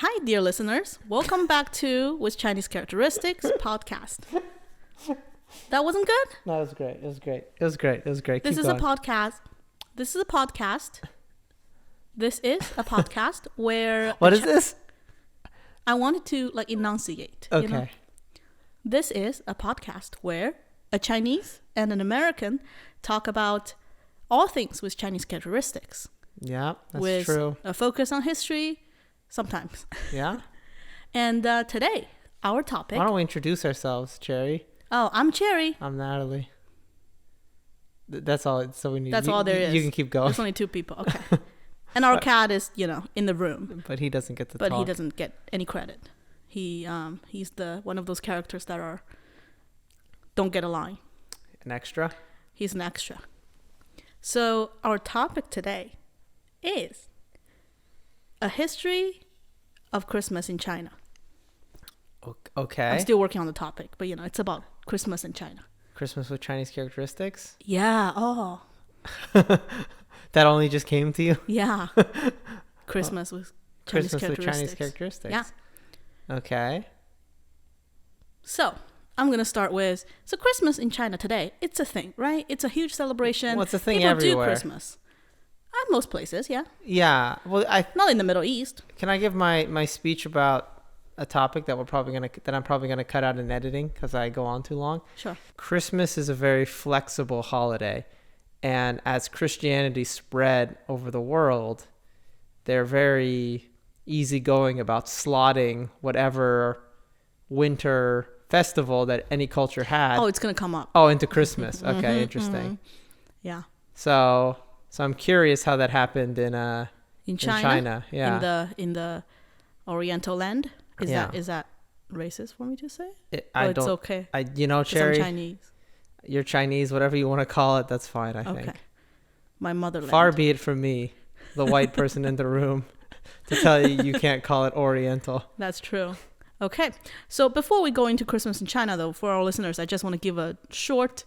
Hi, dear listeners. Welcome back to With Chinese Characteristics podcast. That wasn't good? No, it was great. It was great. It was great. It was great. This Keep is going. a podcast. This is a podcast. This is a podcast where... What is this? I wanted to enunciate. Okay. You know? This is a podcast where a Chinese and an American talk about all things with Chinese characteristics. Yeah, that's with true. a focus on history, sometimes. Yeah. And today, our topic... Why don't we introduce ourselves, Cherrie? Oh, I'm Cherrie. I'm Natalie. That's all. So we need. That's all there is. You can keep going. There's only two people. Okay. And our cat is, in the room. But he doesn't get to But talk. he doesn't get any credit. He's the one of those characters that don't get a line. An extra? He's an extra. So our topic today is a history of Christmas in China. Okay. I'm still working on the topic, but it's about Christmas in China. Christmas with Chinese characteristics? Yeah. Oh. That only just came to you? Yeah. Christmas with Chinese Christmas with characteristics. Chinese characteristics. Yeah. Okay. So I'm going to start with, Christmas in China today, it's a thing, right? It's a huge celebration. Well, it's a thing People everywhere. do Christmas. At most places, yeah. Yeah. Well, Not in the Middle East. can I give my speech about a topic that I'm probably gonna cut out in editing because I go on too long? Sure. Christmas is a very flexible holiday, and as Christianity spread over the world, they're very easygoing about slotting whatever winter festival that any culture had Oh, it's going to come up. into Christmas. Okay, interesting. Yeah. So I'm curious how that happened in China. China, yeah. In the Oriental land. Yeah. Is that racist for me to say? It's It's okay. Cherrie, Because I'm Chinese. you're Chinese, whatever you want to call it, that's fine, I Okay. think. My motherland. Far be it from me, the white person in the room, to tell you can't call it Oriental. That's true. Okay. So before we go into Christmas in China, though, for our listeners, I just want to give a short,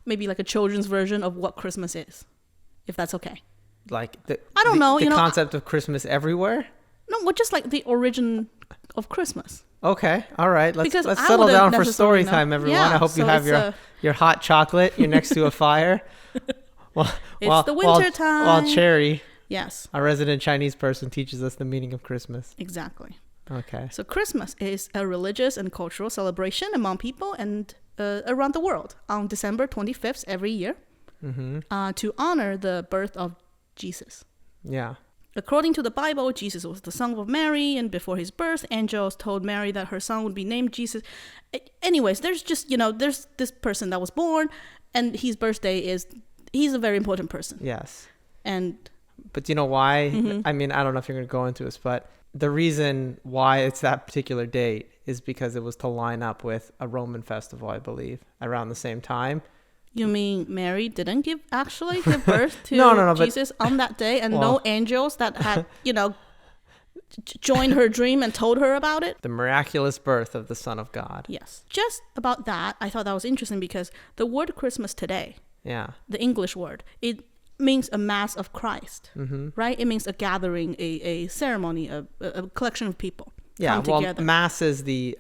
maybe like a children's version of what Christmas is, if that's okay. Like I don't know, the concept of Christmas everywhere. No, well, just like the origin of Christmas. Okay, all right. Let's Because I settle wouldn't down for necessarily story know. time, everyone. Yeah, I hope you so have it's your hot chocolate. You're next to a fire. It's the winter time. While Cherrie, Yes, our resident Chinese person, teaches us the meaning of Christmas. exactly. Okay. So Christmas is a religious and cultural celebration among people and around the world on December 25th every year to honor the birth of Jesus. Yeah. According to the Bible, Jesus was the son of Mary, and before his birth, angels told Mary that her son would be named Jesus. Anyways, there's just, there's this person that was born, and his birthday he's a very important person. Yes. But you know why? I mean, I don't know if you're going to go into this, but the reason why it's that particular date is because it was to line up with a Roman festival, I believe, around the same time. You mean Mary didn't give birth to No, Jesus on that day, and no angels that had, joined her dream and told her about it? The miraculous birth of the Son of God. Yes. Just about that, I thought that was interesting because the word Christmas today, Yeah. the English word, it means a mass of Christ, right? It means a gathering, a ceremony, a collection of people Yeah, come well, together. Mass is the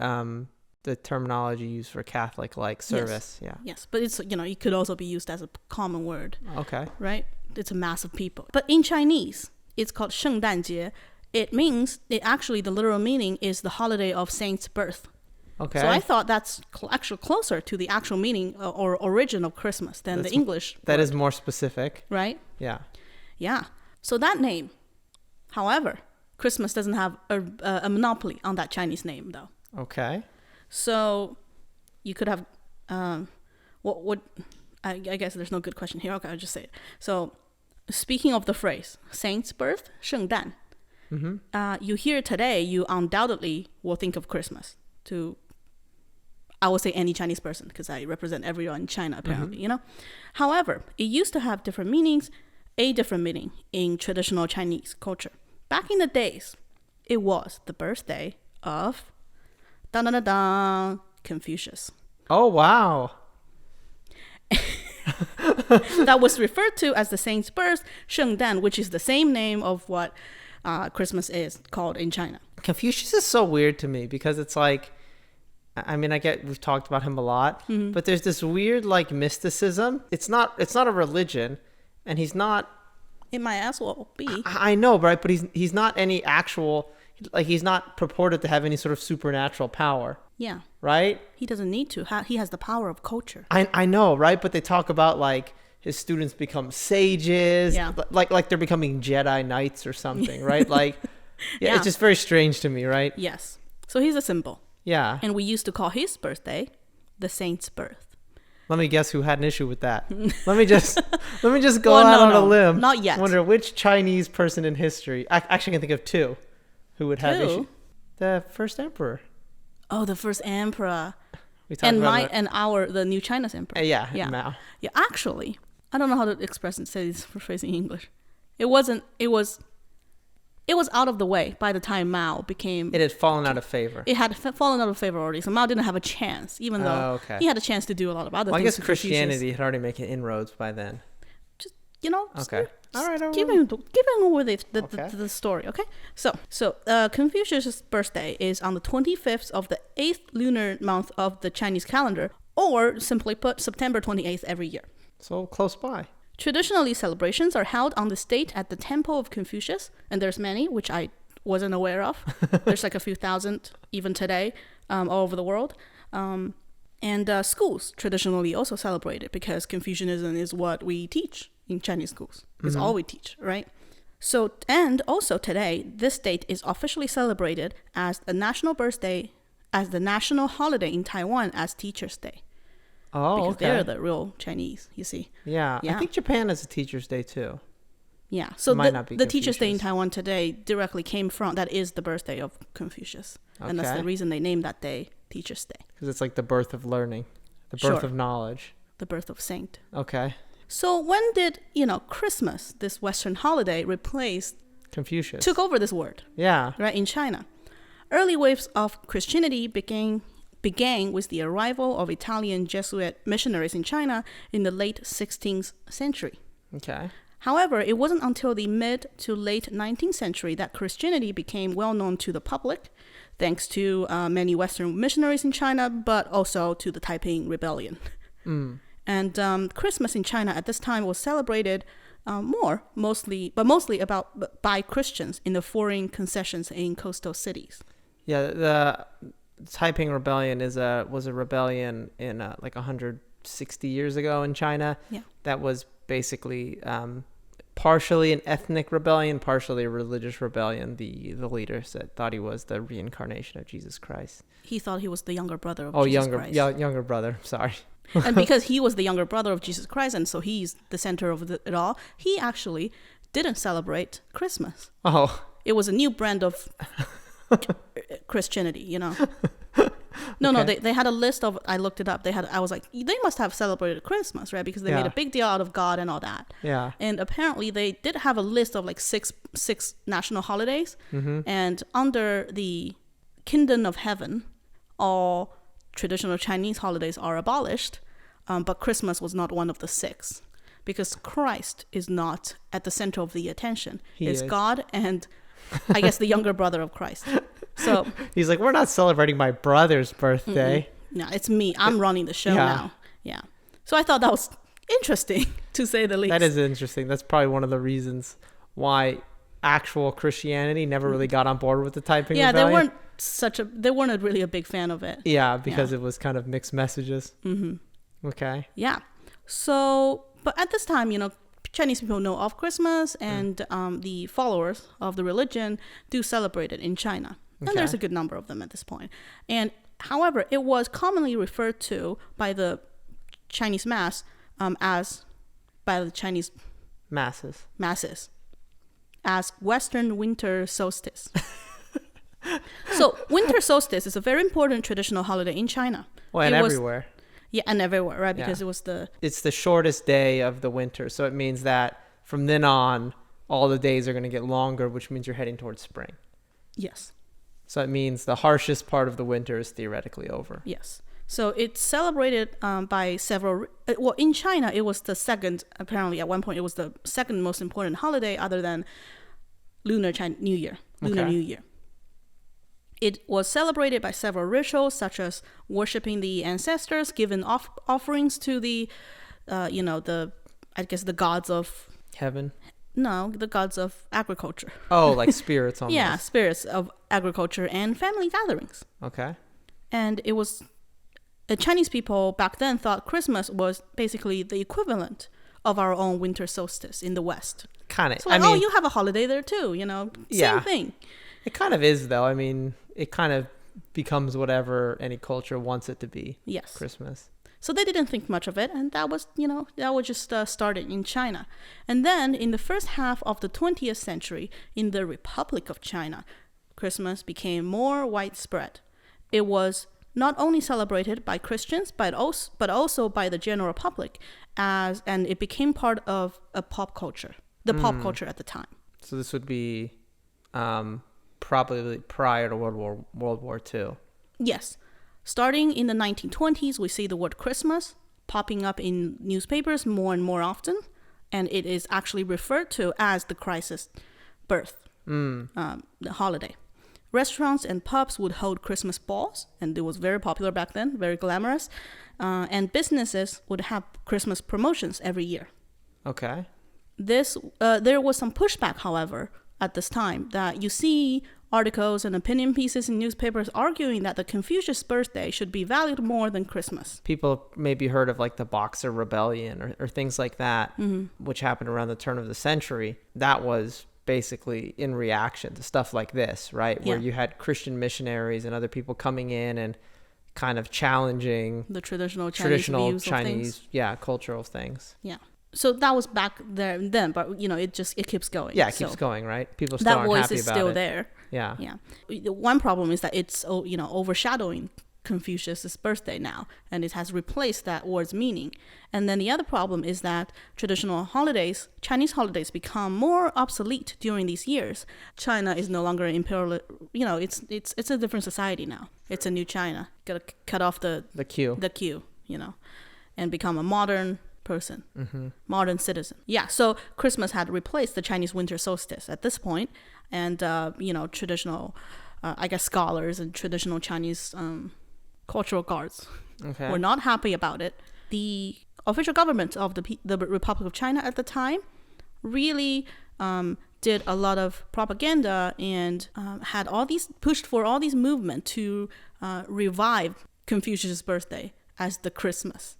terminology used for Catholic service. Yes. Yeah. Yes, but it's it could also be used as a common word, Okay. right? It's a mass of people. But in Chinese, it's called 圣诞节. It means actually the literal meaning is the holiday of saint's birth. Okay. So I thought that's actually closer to the actual meaning or origin of Christmas than the English. That word, is more specific. right. Yeah. Yeah. So that name, however, Christmas doesn't have a monopoly on that Chinese name, though. Okay. So you could have, I guess there's no good question here. Okay, I'll just say it. So speaking of the phrase, saint's birth, 圣诞, you hear today, you undoubtedly will think of Christmas I would say any Chinese person because I represent everyone in China, apparently, However, it used to have different meanings, a different meaning in traditional Chinese culture. Back in the days, it was the birthday of Confucius. Oh, wow. That was referred to as the saint's birth, 圣诞, which is the same name of what Christmas is called in China. Confucius is so weird to me because it's like, I mean, I get we've talked about him a lot, but there's this weird like mysticism. It's not a religion, and he's not. It might as well be. I know, right? But he's not any actual, like he's not purported to have any sort of supernatural power. Yeah. Right? He doesn't need to. He has the power of culture. I know, right? But they talk about like his students become sages, like they're becoming Jedi Knights or something, right? Like, yeah, it's just very strange to me, right? Yes. So he's a symbol. Yeah. And we used to call his birthday the saint's birth. Let me guess who had an issue with that. Let me just go out on a limb. Not yet. Wonder which Chinese person in history. Actually, I can think of two who would have issue. The first emperor. Oh, the first emperor. We talked about the new China's emperor. Yeah. Mao. Yeah, actually, I don't know how to express and say this phrase in English. It was out of the way by the time Mao became... It had fallen out of favor. It had fallen out of favor already. So Mao didn't have a chance, even though he had a chance to do a lot of other things. I guess Christianity had already making inroads by then. Just, Okay. All right. Giving over the story, okay? So Confucius' birthday is on the 25th of the 8th lunar month of the Chinese calendar, or simply put, September 28th every year. So close by. Traditionally, celebrations are held on this date at the Temple of Confucius, and there's many, which I wasn't aware of. There's like a few thousand, even today, all over the world. And schools traditionally also celebrate it because Confucianism is what we teach in Chinese schools. It's all we teach, right? So, and also today, this date is officially celebrated as the national holiday in Taiwan as Teacher's Day. Oh, because okay. they're the real Chinese, you see. Yeah. I think Japan has a Teacher's Day too. Yeah, so the Teacher's Day in Taiwan today directly came from, that is the birthday of Confucius. Okay. And that's the reason they named that day Teacher's Day. Because it's like the birth of learning, the birth of knowledge. The birth of saint. Okay. So when did, Christmas, this Western holiday, replace Confucius? Took over this word. Yeah. Right, in China. Early waves of Christianity began with the arrival of Italian Jesuit missionaries in China in the late 16th century. Okay. However, it wasn't until the mid to late 19th century that Christianity became well known to the public, thanks to many Western missionaries in China, but also to the Taiping Rebellion. And Christmas in China at this time was celebrated mostly by Christians in the foreign concessions in coastal cities. Yeah, the Taiping Rebellion was a rebellion in like 160 years ago in China. Yeah. That was basically partially an ethnic rebellion, partially a religious rebellion. The leader thought he was the reincarnation of Jesus Christ. He thought he was the younger brother of Jesus Christ. Younger brother. Sorry. And because he was the younger brother of Jesus Christ, and so he's the center of it all, he actually didn't celebrate Christmas. Oh. It was a new brand of Christianity, No, they had a list of, I looked it up. I was like, they must have celebrated Christmas, right? Because they made a big deal out of God and all that. Yeah. And apparently they did have a list of like six national holidays. And under the Kingdom of Heaven, all traditional Chinese holidays are abolished. But Christmas was not one of the 6 because Christ is not at the center of the attention. It's God and I guess the younger brother of Christ. So he's like, we're not celebrating my brother's birthday. No, it's me. I'm running the show now. Yeah. So I thought that was interesting, to say the least. That is interesting. That's probably one of the reasons why actual Christianity never really got on board with the Taiping Rebellion. They weren't really a big fan of it. Yeah, because it was kind of mixed messages. Okay. Yeah. So, but at this time, Chinese people know of Christmas, and the followers of the religion do celebrate it in China. Okay. And there's a good number of them at this point. And however, it was commonly referred to by the Chinese mass by the Chinese masses as Western winter solstice. So winter solstice is a very important traditional holiday in China. Well, and everywhere. Yeah, and everywhere, right? Because it's the shortest day of the winter. So it means that from then on, all the days are going to get longer, which means you're heading towards spring. Yes. So it means the harshest part of the winter is theoretically over. Yes. So it's celebrated by several... Well, in China, it was the second... Apparently, at one point, it was the second most important holiday other than Lunar New Year. It was celebrated by several rituals, such as worshiping the ancestors, giving offerings to the, the gods of Heaven. No, the gods of agriculture. Oh, like spirits almost. Yeah, spirits of agriculture and family gatherings. Okay. And it was, Chinese people back then thought Christmas was basically the equivalent of our own winter solstice in the West. Kind of. So like, you have a holiday there too, same thing. It kind of is though. I mean, it kind of becomes whatever any culture wants it to be. Yes. Christmas. So they didn't think much of it, and that was just started in China. And then in the first half of the 20th century, in the Republic of China, Christmas became more widespread. It was not only celebrated by Christians, but also by the general public, and it became part of a pop culture, pop culture at the time. So this would be probably prior to World War II. Yes. Starting in the 1920s, we see the word Christmas popping up in newspapers more and more often, and it is actually referred to as the Christ's birth, the holiday. Restaurants and pubs would hold Christmas balls, and it was very popular back then, very glamorous, and businesses would have Christmas promotions every year. Okay. There was some pushback, however, at this time, that you see articles and opinion pieces in newspapers arguing that the Confucius birthday should be valued more than Christmas. People maybe heard of like the Boxer Rebellion or things like that, which happened around the turn of the century. That was basically in reaction to stuff like this, right? Where you had Christian missionaries and other people coming in and kind of challenging the traditional Chinese cultural things. Yeah. So that was back there then, but it keeps going. Yeah, it keeps going, right? People still aren't happy about it. That voice is still there. Yeah. Yeah. The one problem is that it's overshadowing Confucius' birthday now, and it has replaced that word's meaning. And then the other problem is that traditional holidays, Chinese holidays, become more obsolete during these years. China is no longer imperial. It's a different society now. It's a new China. Gotta cut off the queue, and become a modern person, modern citizen. Yeah, so Christmas had replaced the Chinese winter solstice at this point, and traditional, scholars and traditional Chinese cultural guards were not happy about it. The official government of the Republic of China at the time really did a lot of propaganda and had pushed for all these movements to revive Confucius' birthday as the Christmas.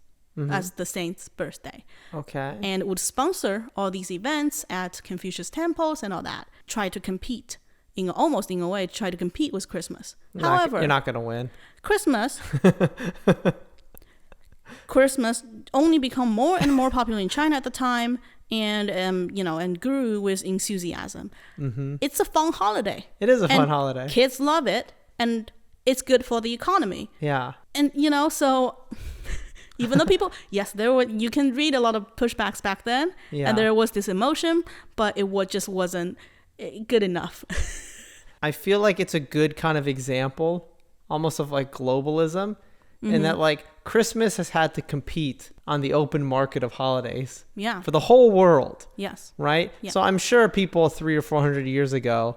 As the saint's birthday. Okay. And would sponsor all these events at Confucius temples and all that. Try to compete, in a way, with Christmas. However, you're not going to win. Christmas only become more and more popular in China at the time, and grew with enthusiasm. It's a fun holiday. It is a fun holiday. Kids love it, and it's good for the economy. Yeah. And so even though people, yes, you can read a lot of pushbacks back then, and there was this emotion, but it just wasn't good enough. I feel like it's a good kind of example, almost of like globalism, in that like Christmas has had to compete on the open market of holidays for the whole world. Yes. Right? Yeah. So I'm sure people 300 or 400 years ago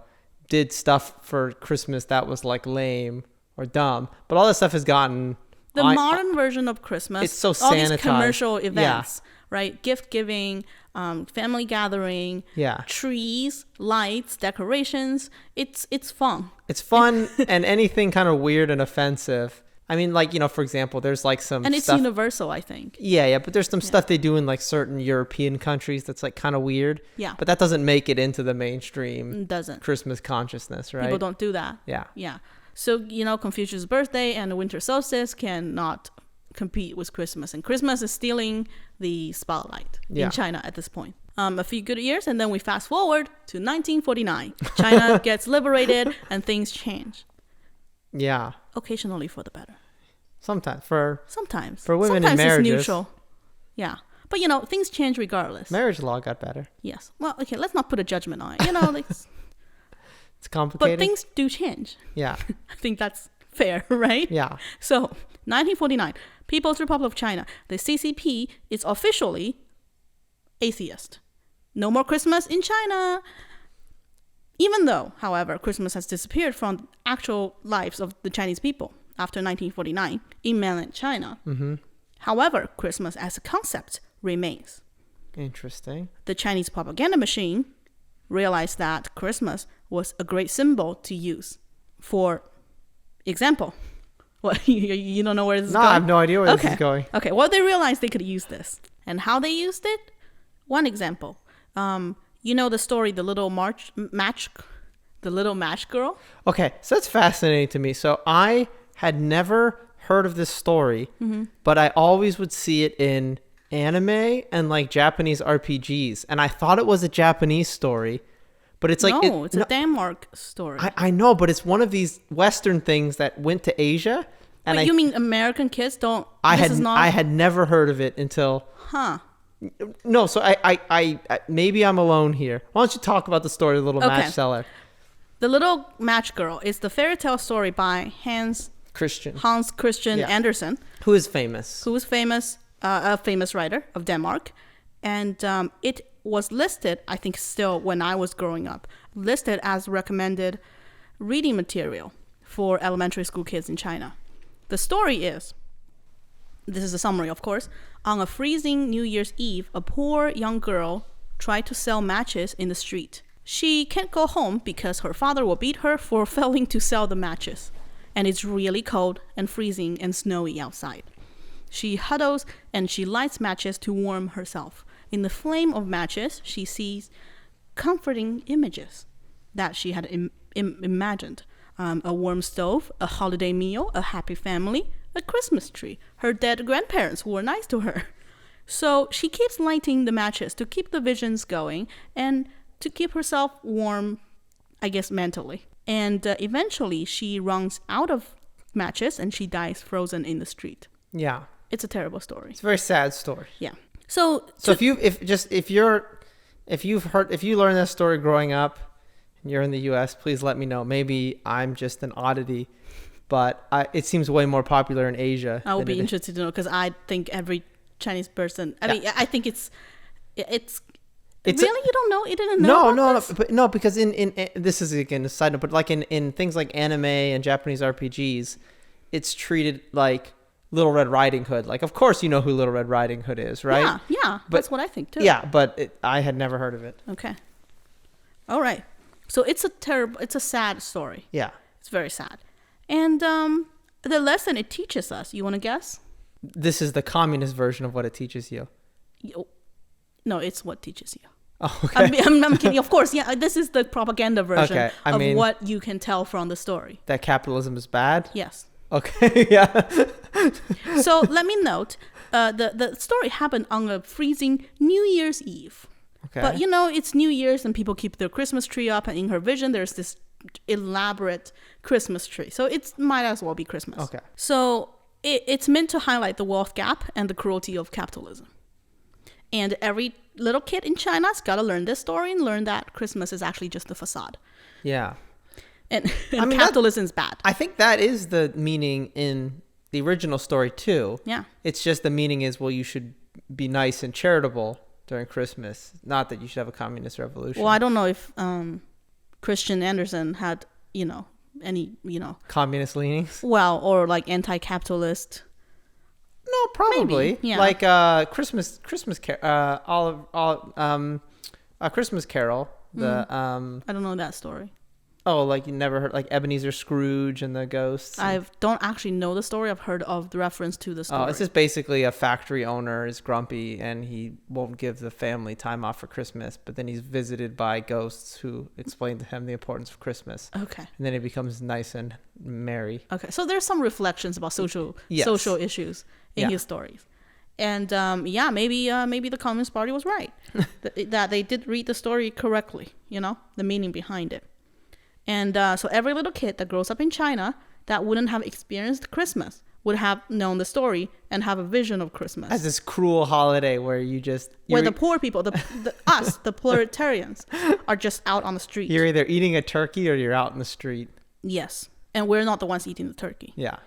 did stuff for Christmas that was like lame or dumb, but all this stuff has gotten... The modern version of Christmas, it's so all sanitized. These commercial events, right? Gift giving, family gathering, trees, lights, decorations. It's fun. It's fun, and anything kind of weird and offensive. I mean, like, for example, there's like some and it's stuff, universal, I think. Yeah, but there's some stuff they do in like certain European countries that's like kind of weird. Yeah. But that doesn't make it into the mainstream doesn't. Christmas consciousness, right? People don't do that. Yeah. Yeah. So, Confucius' birthday and the winter solstice cannot compete with Christmas. And Christmas is stealing the spotlight in China at this point. A few good years, and then we fast forward to 1949. China gets liberated, and things change. Yeah. Occasionally for the better. Sometimes. For women in marriages. It's neutral. Yeah. But, things change regardless. Marriage law got better. Yes. Well, okay, let's not put a judgment on it. It's complicated. But things do change. Yeah. I think that's fair, right? Yeah. So, 1949, People's Republic of China, the CCP is officially atheist. No more Christmas in China. Even though, however, Christmas has disappeared from the actual lives of the Chinese people after 1949 in mainland China. However, Christmas as a concept remains. Interesting. The Chinese propaganda machine realized that Christmas was a great symbol to use. For example, what you don't know where this is going? No, I have no idea where this is going. Okay, well, they realized they could use this. And how they used it? One example. You know the story, the little match girl? Okay, so that's fascinating to me. So I had never heard of this story, but I always would see it in anime and like Japanese RPGs. And I thought it was a Japanese story, but it's like... No, it's a Denmark story. I know, but it's one of these Western things that went to Asia. And But you mean American kids don't... I had never heard of it until... Huh. No, so I maybe I'm alone here. Why don't you talk about the story of the little match seller? The Little Match Girl is the fairy tale story by Hans Christian Andersen, who is famous. A famous writer of Denmark, and it was listed, I think, still when I was growing up, listed as recommended reading material for elementary school kids in China. The story is, this is a summary, of course. On a freezing New Year's Eve, a poor young girl tried to sell matches in the street. She can't go home because her father will beat her for failing to sell the matches. And it's really cold and freezing and snowy outside. She huddles and she lights matches to warm herself. In the flame of matches, she sees comforting images that she had imagined. A warm stove, a holiday meal, a happy family, a Christmas tree, her dead grandparents who were nice to her. So she keeps lighting the matches to keep the visions going and to keep herself warm, I guess, mentally. And eventually she runs out of matches and she dies frozen in the street. Yeah. It's a terrible story. It's a very sad story. Yeah. So if you learned that story growing up and you're in the US, please let me know. Maybe I'm just an oddity, but it seems way more popular in Asia. I would be interested to know, because I think every Chinese person, I think it's really, you don't know? You didn't know? No, because in this is again a side note, but like in things like anime and Japanese RPGs, it's treated like Little Red Riding Hood. Like, of course you know who Little Red Riding Hood is, right? Yeah, but that's what I think too. Yeah, but I had never heard of it. Okay. All right. So it's a sad story. Yeah. It's very sad. And the lesson it teaches us, you want to guess? This is the communist version of what it teaches you. No, it's what teaches you. Oh, okay. I'm kidding. Of course, yeah. This is the propaganda version of mean, what you can tell from the story. That capitalism is bad? Yes. Okay, yeah. So let me note, the story happened on a freezing New Year's Eve. Okay. But it's New Year's and people keep their Christmas tree up, and in her vision there's this elaborate Christmas tree. So it might as well be Christmas. Okay. So it's meant to highlight the wealth gap and the cruelty of capitalism. And every little kid in China's got to learn this story and learn that Christmas is actually just a facade. Yeah. And capitalism's bad. I think that is the meaning in the original story too. Yeah. It's just the meaning is, well, you should be nice and charitable during Christmas. Not that you should have a communist revolution. Well, I don't know if Christian Andersen had, any, communist leanings? Well, or like anti-capitalist. No, probably. Maybe, yeah. Like Christmas Carol. I don't know that story. Oh, like you never heard like Ebenezer Scrooge and the ghosts? I don't actually know the story. I've heard of the reference to the story. Oh, it's just basically a factory owner is grumpy and he won't give the family time off for Christmas, but then he's visited by ghosts who explain to him the importance of Christmas. Okay. And then he becomes nice and merry. Okay, so there's some reflections about social issues in his stories. And maybe the Communist Party was right. that they did read the story correctly, the meaning behind it. And so every little kid that grows up in China that wouldn't have experienced Christmas would have known the story and have a vision of Christmas. As this cruel holiday where where the poor people, the proletarians, are just out on the street. You're either eating a turkey or you're out in the street. Yes. And we're not the ones eating the turkey. Yeah.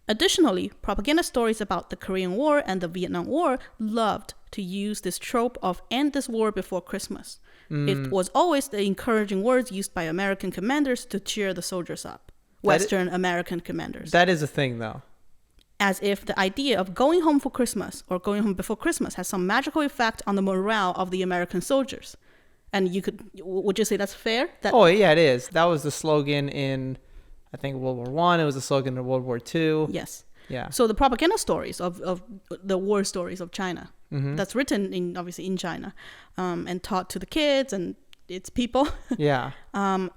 Additionally, propaganda stories about the Korean War and the Vietnam War loved to use this trope of end this war before Christmas. It was always the encouraging words used by American commanders to cheer the soldiers up. Western American commanders. That is a thing, though. As if the idea of going home for Christmas or going home before Christmas has some magical effect on the morale of the American soldiers. And would you say that's fair? Oh, yeah, it is. That was the slogan in, I think, World War One. It was the slogan in World War II. Yes. Yeah. So the propaganda stories of the war stories of China, that's written obviously in China, and taught to the kids and its people. Yeah.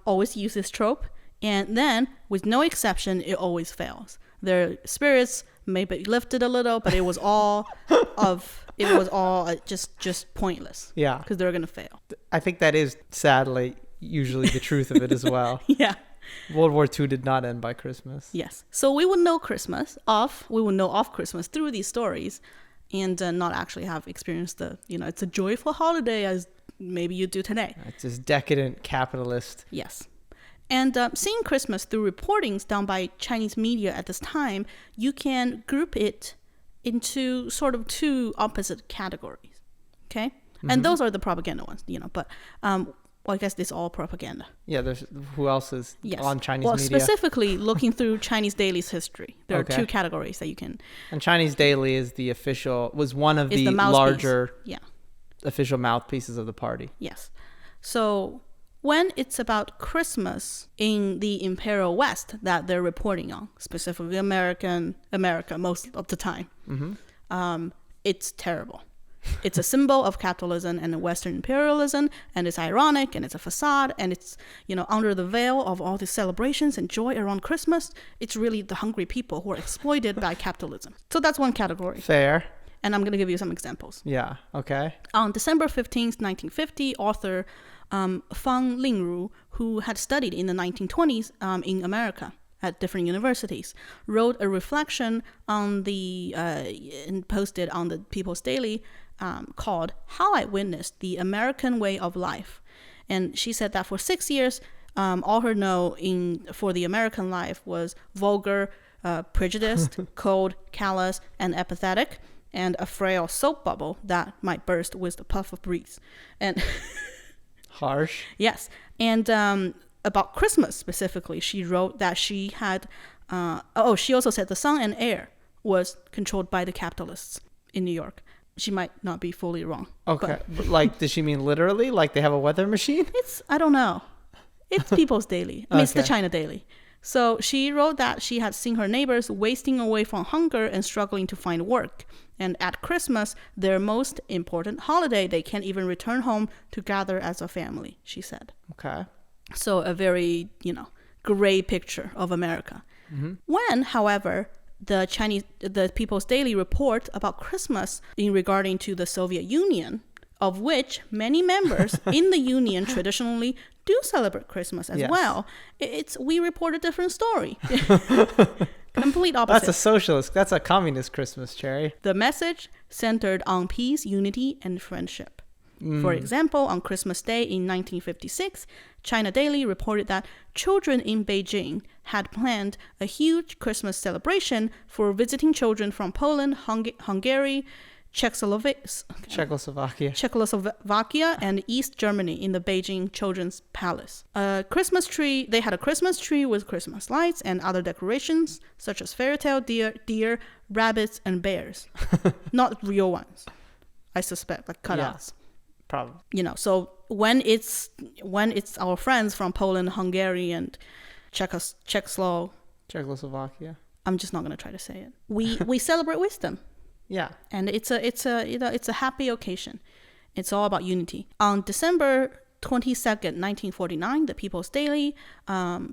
Always use this trope. And then, with no exception, it always fails. Their spirits may be lifted a little, but it was all just pointless. Yeah. Because they're going to fail. I think that is, sadly, usually the truth of it as well. Yeah. World War II did not end by Christmas. Yes. So we would know of Christmas through these stories and not actually have experienced it's a joyful holiday as maybe you do today. It's this decadent capitalist. Yes. And seeing Christmas through reportings done by Chinese media at this time, you can group it into sort of two opposite categories. Okay? And those are the propaganda ones, but well, I guess it's all propaganda. Yeah, who else is on Chinese media? Well, specifically looking through Chinese Daily's history, there are two categories that you can. And Chinese Daily is was one of the larger official mouthpieces of the party. Yes. So when it's about Christmas in the Imperial West that they're reporting on, specifically America most of the time, it's terrible. It's a symbol of capitalism and Western imperialism, and it's ironic, and it's a facade, and it's, under the veil of all these celebrations and joy around Christmas, it's really the hungry people who are exploited by capitalism. So that's one category. Fair. And I'm going to give you some examples. Yeah, okay. On December 15th, 1950, author Fang Lingru, who had studied in the 1920s in America at different universities, wrote a reflection on and posted on the People's Daily called How I Witnessed the American Way of Life. And she said that for 6 years, all her know for the American life was vulgar, prejudiced, cold, callous, and apathetic, and a frail soap bubble that might burst with a puff of breeze. And harsh. Yes. And about Christmas specifically, she wrote that she had, she also said the sun and air was controlled by the capitalists in New York. She might not be fully wrong. Okay. But does she mean literally? Like they have a weather machine? I don't know. It's People's Daily. I mean, it's the China Daily. So she wrote that she had seen her neighbors wasting away from hunger and struggling to find work. And at Christmas, their most important holiday, they can't even return home to gather as a family, she said. Okay. So a very, gray picture of America. Mm-hmm. When, however, the People's Daily report about Christmas in regarding to the Soviet Union, of which many members in the Union traditionally do celebrate Christmas as well, we report a different story. Complete opposite. That's a communist Christmas, Cherrie. The message centered on peace, unity, and friendship. For example, on Christmas Day in 1956, China Daily reported that children in Beijing had planned a huge Christmas celebration for visiting children from Poland, Hungary, Czechoslovakia, and East Germany in the Beijing Children's Palace. They had a Christmas tree with Christmas lights and other decorations, such as fairy tale deer, rabbits, and bears. Not real ones, I suspect, like cutouts. Probably. So when it's our friends from Poland, Hungary, and Czechoslovakia, I'm just not going to try to say it. We celebrate wisdom. Yeah. And it's a happy occasion. It's all about unity. On December 22nd, 1949, the People's Daily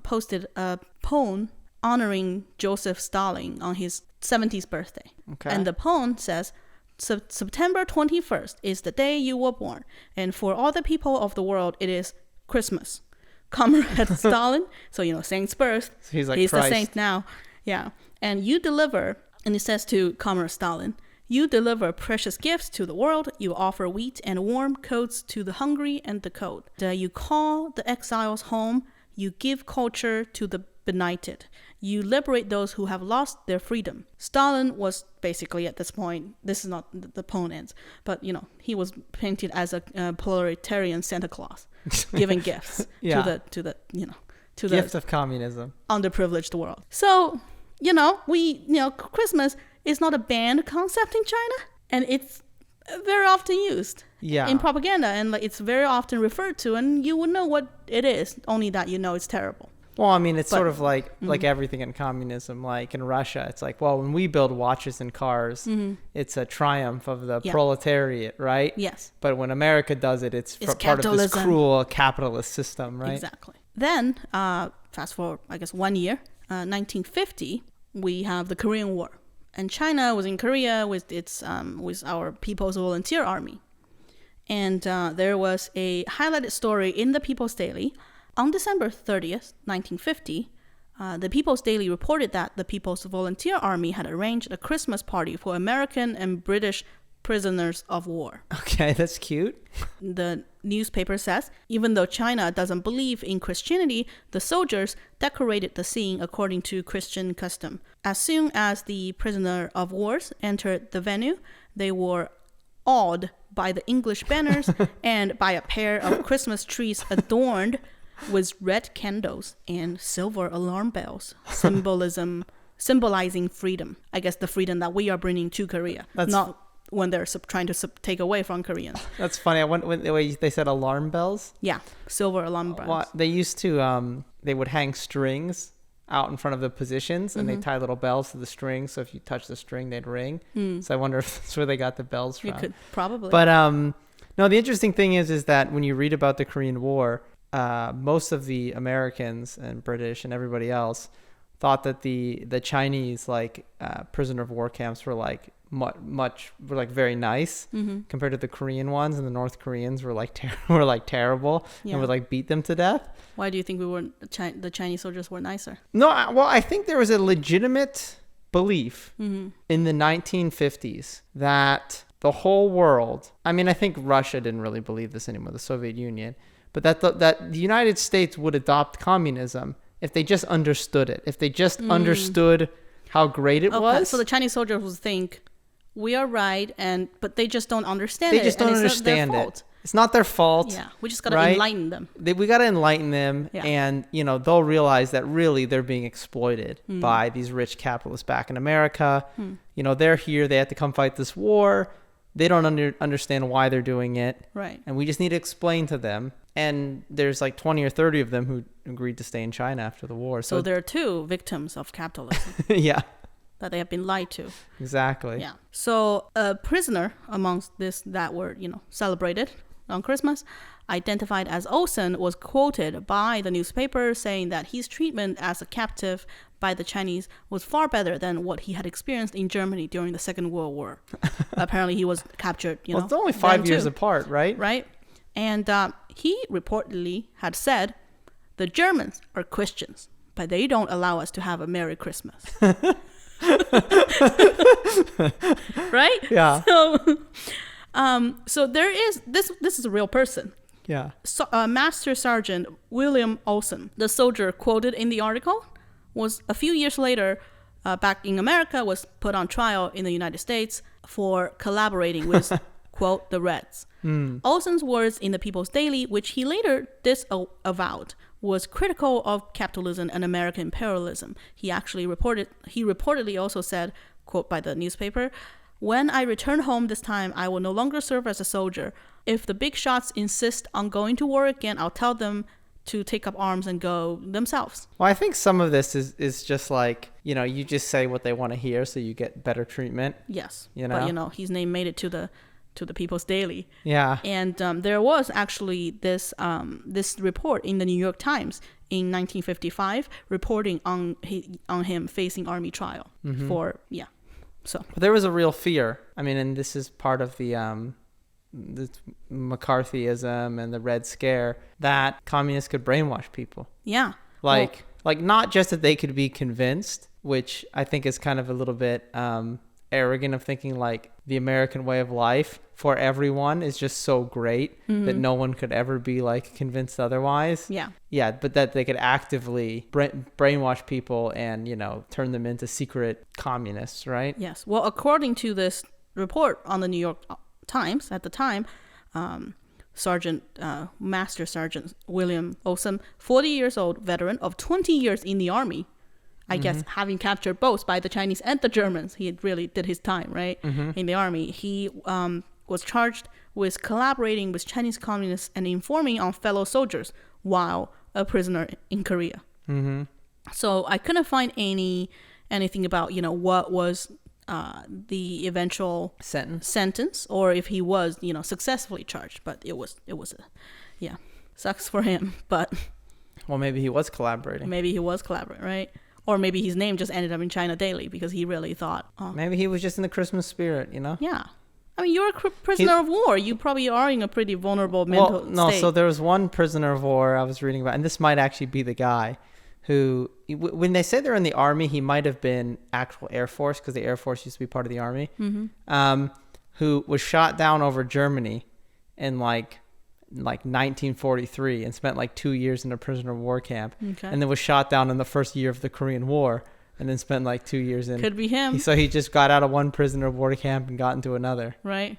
posted a poem honoring Joseph Stalin on his 70th birthday. Okay. And the poem says, September 21st is the day you were born, and for all the people of the world, it is Christmas. Comrade Stalin, so saint's birth. So he's the saint now. Yeah. And you deliver, and it says to Comrade Stalin, you deliver precious gifts to the world. You offer wheat and warm coats to the hungry and the cold. You call the exiles home. You give culture to the benighted. You liberate those who have lost their freedom. Stalin was basically at this point, this is not the poem ends, but he was painted as a proletarian Santa Claus, giving gifts to the gift of communism, underprivileged world. So Christmas is not a banned concept in China, and it's very often used in propaganda, and it's very often referred to, and you would know what it is, only that it's terrible. Well, I mean, it's sort of like everything in communism. Like in Russia, it's like, well, when we build watches and cars, it's a triumph of the proletariat, right? Yes. But when America does it, it's part of this cruel capitalist system, right? Exactly. Then, fast forward, I guess, 1 year, 1950, we have the Korean War. And China was in Korea with with our People's Volunteer Army. And there was a highlighted story in the People's Daily. On December 30th, 1950, the People's Daily reported that the People's Volunteer Army had arranged a Christmas party for American and British prisoners of war. Okay, that's cute. The newspaper says, even though China doesn't believe in Christianity, the soldiers decorated the scene according to Christian custom. As soon as the prisoner of wars entered the venue, they were awed by the English banners and by a pair of Christmas trees adorned with red candles and silver alarm bells, symbolizing freedom. I guess the freedom that we are bringing to Korea, not when they're trying to take away from Koreans. That's funny. When the way they said alarm bells. Yeah, silver alarm bells. Well, they used to, they would hang strings out in front of the positions, and they tie little bells to the string. So if you touch the string, they'd ring. So I wonder if that's where they got the bells from. You could probably. But no, the interesting thing is that when you read about the Korean War, most of the Americans and British and everybody else thought that the Chinese prisoner of war camps were were very nice compared to the Korean ones, and the North Koreans were terrible and would beat them to death. Why do you think the Chinese soldiers were nicer? No, well, I think there was a legitimate belief in the 1950s that the whole world, I mean, I think Russia didn't really believe this anymore, the Soviet Union, but that the United States would adopt communism if they just understood it, if they just understood how great it was. So the Chinese soldiers would think, we are right, but they just don't understand it. They just don't understand it. It's not their fault. Yeah, we just got to enlighten them. We got to enlighten them, and they'll realize that really they're being exploited by these rich capitalists back in America. They're here. They have to come fight this war. They don't understand why they're doing it. Right. And we just need to explain to them. And there's 20 or 30 of them who agreed to stay in China after the war. So there are two victims of capitalism. Yeah. That they have been lied to. Exactly. Yeah. So a prisoner amongst this that were, celebrated on Christmas, identified as Olsen, was quoted by the newspaper saying that his treatment as a captive by the Chinese was far better than what he had experienced in Germany during the Second World War. Apparently he was captured, well, it's only 5 years apart, right? Right. And he reportedly had said, the Germans are Christians, but they don't allow us to have a Merry Christmas. Right? Yeah. So there is this is a real person. Yeah. So, Master Sergeant William Olsen, the soldier quoted in the article, was a few years later back in America, was put on trial in the United States for collaborating with quote the Reds. Olsen's words in the People's Daily, which he later disavowed, was critical of capitalism and American imperialism. He reportedly also said, quote by the newspaper, "When I return home this time, I will no longer serve as a soldier. If the big shots insist on going to war again, I'll tell them to take up arms and go themselves." Well, I think some of this is just you just say what they want to hear so you get better treatment. Yes. But, his name made it to the People's Daily. Yeah. And there was actually this report in the New York Times in 1955 reporting on him facing army trial for, So but there was a real fear. I mean, and this is part of the McCarthyism and the Red Scare, that communists could brainwash people. Yeah. Not just that they could be convinced, which I think is kind of a little bit arrogant of thinking like the American way of life for everyone is just so great that no one could ever be like convinced otherwise. Yeah, but that they could actively brainwash people and, you know, turn them into secret communists, right? Yes. Well, according to this report on the New York Times at the time, Master Sergeant William Olson, 40 years old veteran of 20 years in the army, I guess having captured both by the Chinese and the Germans, he really did his time, right? In the army. He was charged with collaborating with Chinese communists and informing on fellow soldiers while a prisoner in Korea. So I couldn't find anything about, you know, what was the eventual sentence or if he was, you know, successfully charged. But it was sucks for him. But well, maybe he was collaborating. Right? Or maybe his name just ended up in China Daily because he really thought, maybe he was just in the Christmas spirit, you know? Yeah. I mean, you're a prisoner of war. You probably are in a pretty vulnerable mental state. So there was one prisoner of war I was reading about, and this might actually be the guy who, when they say they're in the army, he might have been actual Air Force, because the Air Force used to be part of the army, who was shot down over Germany in like 1943 and spent like 2 years in a prisoner of war camp, and then was shot down in the first year of the Korean War, and then spent like 2 years in. Could be him. So he just got out of one prisoner of war camp and got into another. Right.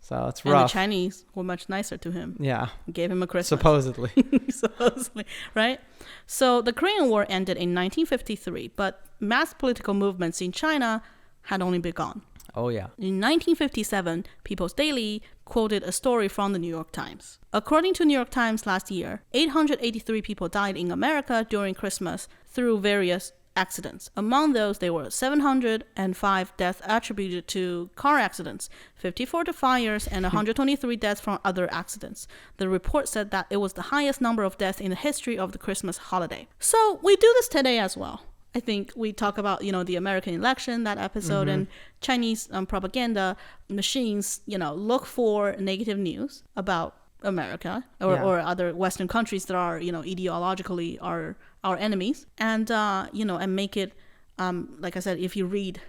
So it's rough. And the Chinese were much nicer to him. Yeah. Gave him a Christmas. Supposedly. Supposedly, right? So the Korean War ended in 1953, but mass political movements in China had only begun. Oh, yeah. In 1957, People's Daily quoted a story from the New York Times. According to New York Times last year, 883 people died in America during Christmas through various accidents. Among those, there were 705 deaths attributed to car accidents, 54 to fires, and 123 deaths from other accidents. The report said that it was the highest number of deaths in the history of the Christmas holiday. So we do this today as well. I think we talk about, you know, the American election, that episode, and Chinese propaganda machines, you know, look for negative news about America or other Western countries that are, you know, ideologically our enemies, and you know, and make it like I said, if you read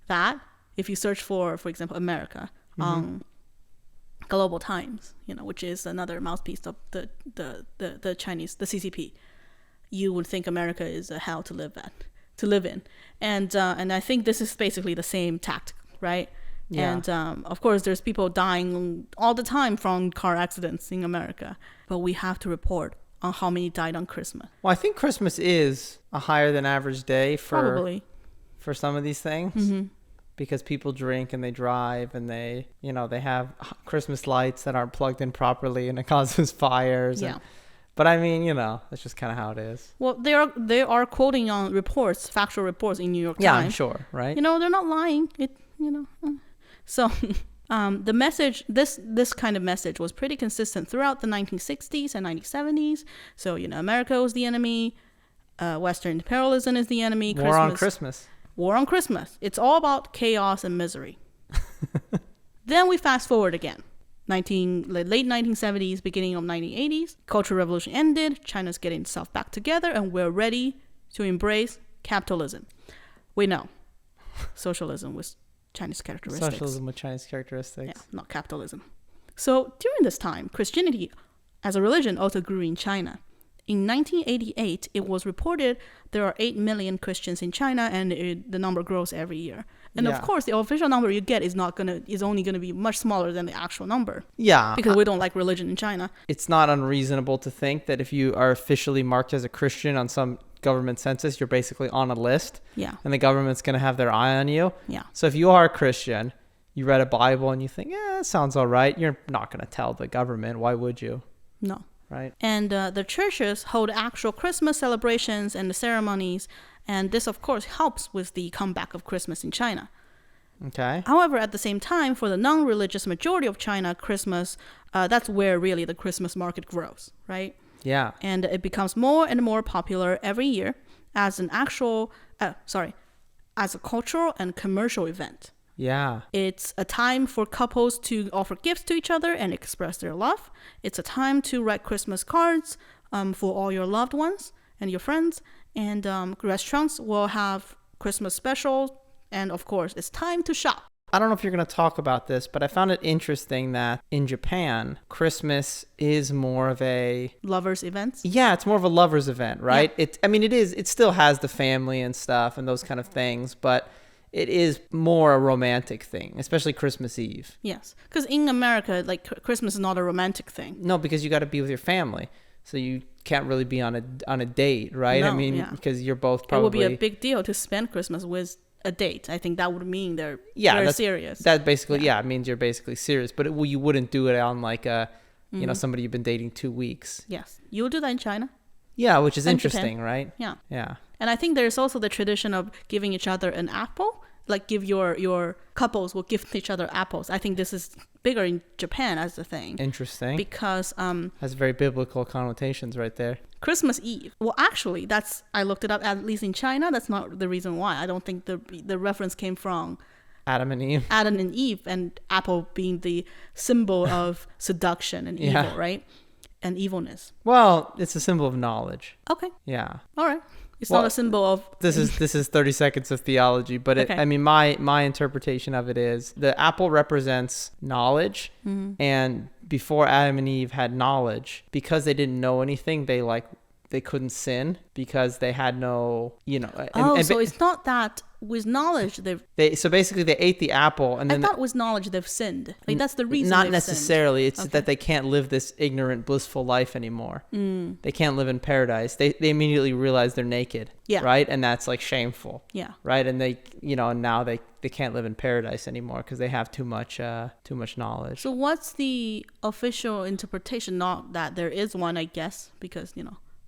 that, if you search for example, America on Global Times, you know, which is another mouthpiece of the Chinese, the CCP, you would think America is a hell to live in, and I think this is basically the same tactic, right? Yeah. And of course, there's people dying all the time from car accidents in America, but we have to report on how many died on Christmas. Well, I think Christmas is a higher than average day for some of these things, because people drink and they drive and they, you know, they have Christmas lights that aren't plugged in properly and it causes fires. Yeah. But I mean, you know, that's just kind of how it is. Well, they are quoting on reports, factual reports in New York Times. Yeah, I'm sure, right? You know, they're not lying. So the message, this kind of message was pretty consistent throughout the 1960s and 1970s. So, you know, America was the enemy. Western imperialism is the enemy. War on Christmas. It's all about chaos and misery. Then we fast forward again. Late 1970s, beginning of 1980s, Cultural Revolution ended, China's getting itself back together, and we're ready to embrace capitalism. We know. Socialism with Chinese characteristics. Socialism with Chinese characteristics. Yeah, not capitalism. So during this time, Christianity as a religion also grew in China. In 1988, it was reported there are 8 million Christians in China, and the number grows every year. And of course, the official number you get is only gonna be much smaller than the actual number. Yeah. Because we don't like religion in China. It's not unreasonable to think that if you are officially marked as a Christian on some government census, you're basically on a list. Yeah. And the government's gonna have their eye on you. Yeah. So if you are a Christian, you read a Bible and you think, that sounds all right, you're not gonna tell the government. Why would you? No. Right. And the churches hold actual Christmas celebrations and the ceremonies, and this of course helps with the comeback of Christmas in China. Okay. However, at the same time, for the non-religious majority of China, Christmas, that's where really the Christmas market grows, right? Yeah. And it becomes more and more popular every year as as a cultural and commercial event. Yeah. It's a time for couples to offer gifts to each other and express their love. It's a time to write Christmas cards for all your loved ones and your friends. And restaurants will have Christmas special And of course, it's time to shop. I don't know if you're going to talk about this, but I found it interesting that in Japan, Christmas is more of a... Lovers events? Yeah, it's more of a lovers event, right? Yeah. It still has the family and stuff and those kind of things, but it is more a romantic thing, especially Christmas Eve. Yes, because in America, like Christmas is not a romantic thing. No, because you got to be with your family. So you can't really be on a date, right? No, I mean, because you're both probably... It would be a big deal to spend Christmas with a date. I think that would mean they're very serious. That basically, it means you're basically serious. But you wouldn't do it on like a, somebody you've been dating 2 weeks. Yes, you'll do that in China. Yeah, which is interesting, Japan. Right? Yeah. Yeah. And I think there's also the tradition of giving each other an apple. Like give your couples will gift each other apples. I think this is bigger in Japan as a thing. Interesting. Because has very biblical connotations right there. Christmas Eve. Well, actually, I looked it up. At least in China, that's not the reason why. I don't think the reference came from Adam and Eve. Adam and Eve, and apple being the symbol of seduction and evil, right? And evilness. Well, it's a symbol of knowledge. Okay. Yeah. All right. It's not a symbol of... This is 30 seconds of theology, but okay. My interpretation of it is the apple represents knowledge, and before Adam and Eve had knowledge, because they didn't know anything, they couldn't sin because they had no, so it's not that with knowledge so basically they ate the apple and then I thought with knowledge they've sinned. Like that's the reason. Not necessarily. Sinned. It's that they can't live this ignorant, blissful life anymore. They can't live in paradise. They immediately realize they're naked. Yeah. Right, and that's like shameful. Yeah. Right, and they now they can't live in paradise anymore because they have too much knowledge. So what's the official interpretation? Not that there is one, I guess, because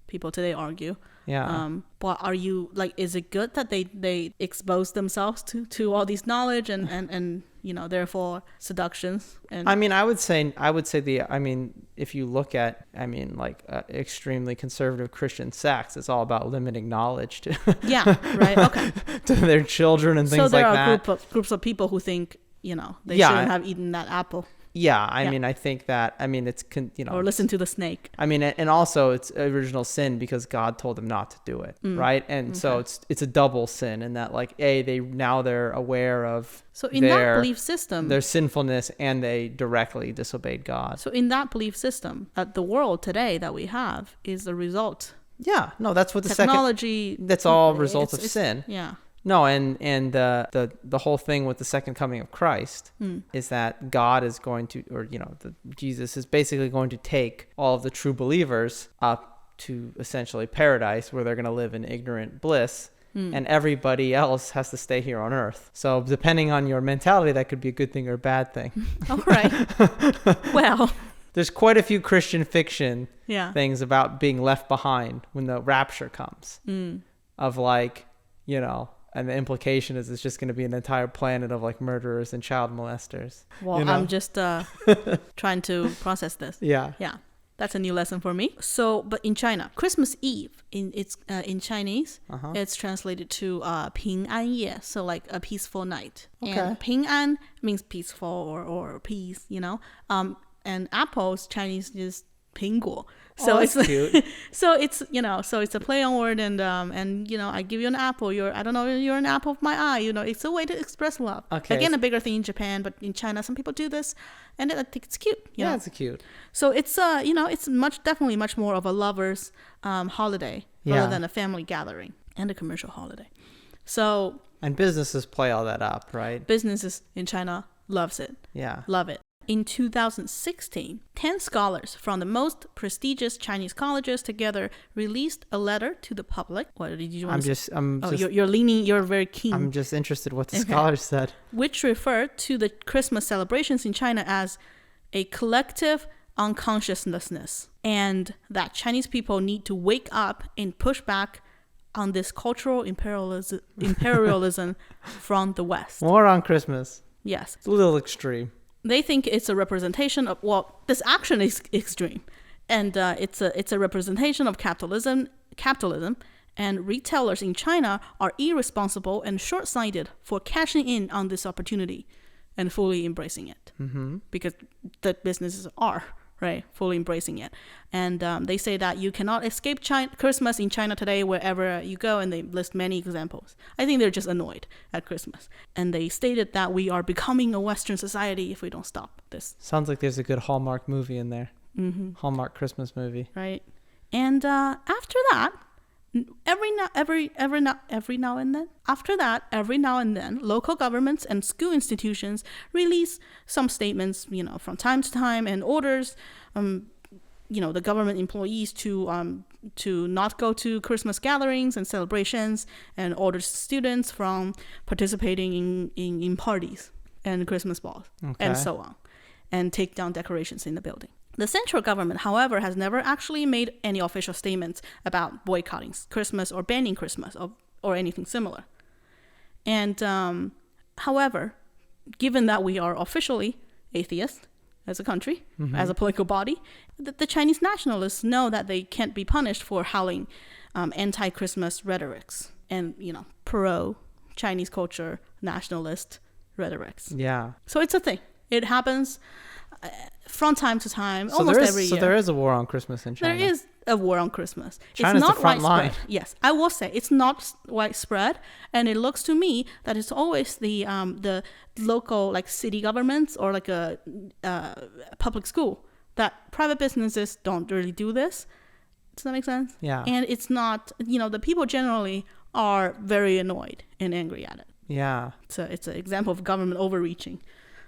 people today argue. Yeah. But are you is it good that they expose themselves to all these knowledge and therefore seductions? And I would say if you look at extremely conservative Christian sects, it's all about limiting knowledge to right, okay, to their children and things like that. So there are groups of people who think they shouldn't have eaten that apple. Yeah, I mean, I think that, it's, or listen to the snake. And also it's original sin because God told them not to do it, right? And so it's a double sin in that, they're aware of that belief system, their sinfulness, and they directly disobeyed God. So in that belief system, the world today that we have is a result. Yeah, no, that's what the technology. That's all results of sin. Yeah. No, and the whole thing with the second coming of Christ is that God is going to, Jesus is basically going to take all of the true believers up to essentially paradise, where they're going to live in ignorant bliss, and everybody else has to stay here on earth. So depending on your mentality, that could be a good thing or a bad thing. All right. Well, there's quite a few Christian fiction things about being left behind when the rapture comes, of and the implication is it's just going to be an entire planet of murderers and child molesters. Well, I'm just trying to process this. Yeah. Yeah. That's a new lesson for me. So, but in China, Christmas Eve in Chinese, it's translated to 平安夜, so like a peaceful night. Okay. And 平安 means peaceful or peace, and apples Chinese is 苹果. So that's cute. so it's a play on word, and I give you an apple. You're an apple of my eye. It's a way to express love. Okay. Again, a bigger thing in Japan, but in China, some people do this, and I think it's cute. Yeah, it's cute. So it's it's definitely much more of a lovers holiday rather than a family gathering and a commercial holiday. So and businesses play all that up, right? Businesses in China loves it. Yeah, love it. In 2016, 10 scholars from the most prestigious Chinese colleges together released a letter to the public. What did you want to say? You're very keen. I'm just interested what the scholars said. Which referred to the Christmas celebrations in China as a collective unconsciousness, and that Chinese people need to wake up and push back on this cultural imperialism from the West. More on Christmas. Yes. It's a little extreme. They think it's a representation of, this action is extreme, and it's a representation of capitalism, and retailers in China are irresponsible and short-sighted for cashing in on this opportunity and fully embracing it, because the businesses are right? Fully embracing it. And they say that you cannot escape Christmas in China today wherever you go, and they list many examples. I think they're just annoyed at Christmas. And they stated that we are becoming a Western society if we don't stop this. Sounds like there's a good Hallmark movie in there. Mm-hmm. Hallmark Christmas movie. Right. And after that, every now and then, local governments and school institutions release some statements, from time to time, and orders, the government employees to not go to Christmas gatherings and celebrations, and orders students from participating in parties and Christmas balls, and so on, and take down decorations in the building. The central government, however, has never actually made any official statements about boycotting Christmas or banning Christmas or anything similar. And however, given that we are officially atheist as a country, as a political body, the Chinese nationalists know that they can't be punished for howling anti-Christmas rhetorics and, pro-Chinese culture nationalist rhetorics. Yeah. So it's a thing. It happens from time to time, almost every year. So there is a war on Christmas in China. There is a war on Christmas. China's it's not the front widespread. line. Yes, I will say it's not widespread, and it looks to me that it's always the local, like, city governments or like a public school, that private businesses don't really do this. Does that make sense? Yeah. And it's not, the people generally are very annoyed and angry at it. Yeah. So it's an example of government overreaching.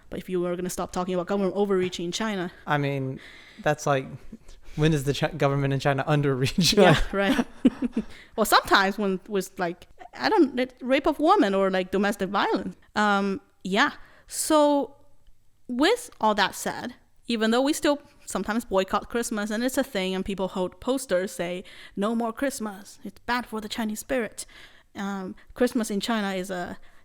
But if you were going to stop talking about government overreaching in China. I mean, that's like, when does the government in China underreach? Yeah, right. Well, sometimes when it was like, rape of women or like domestic violence. Yeah. So with all that said, even though we still sometimes boycott Christmas, and it's a thing, and people hold posters say, no more Christmas, it's bad for the Chinese spirit. Christmas in China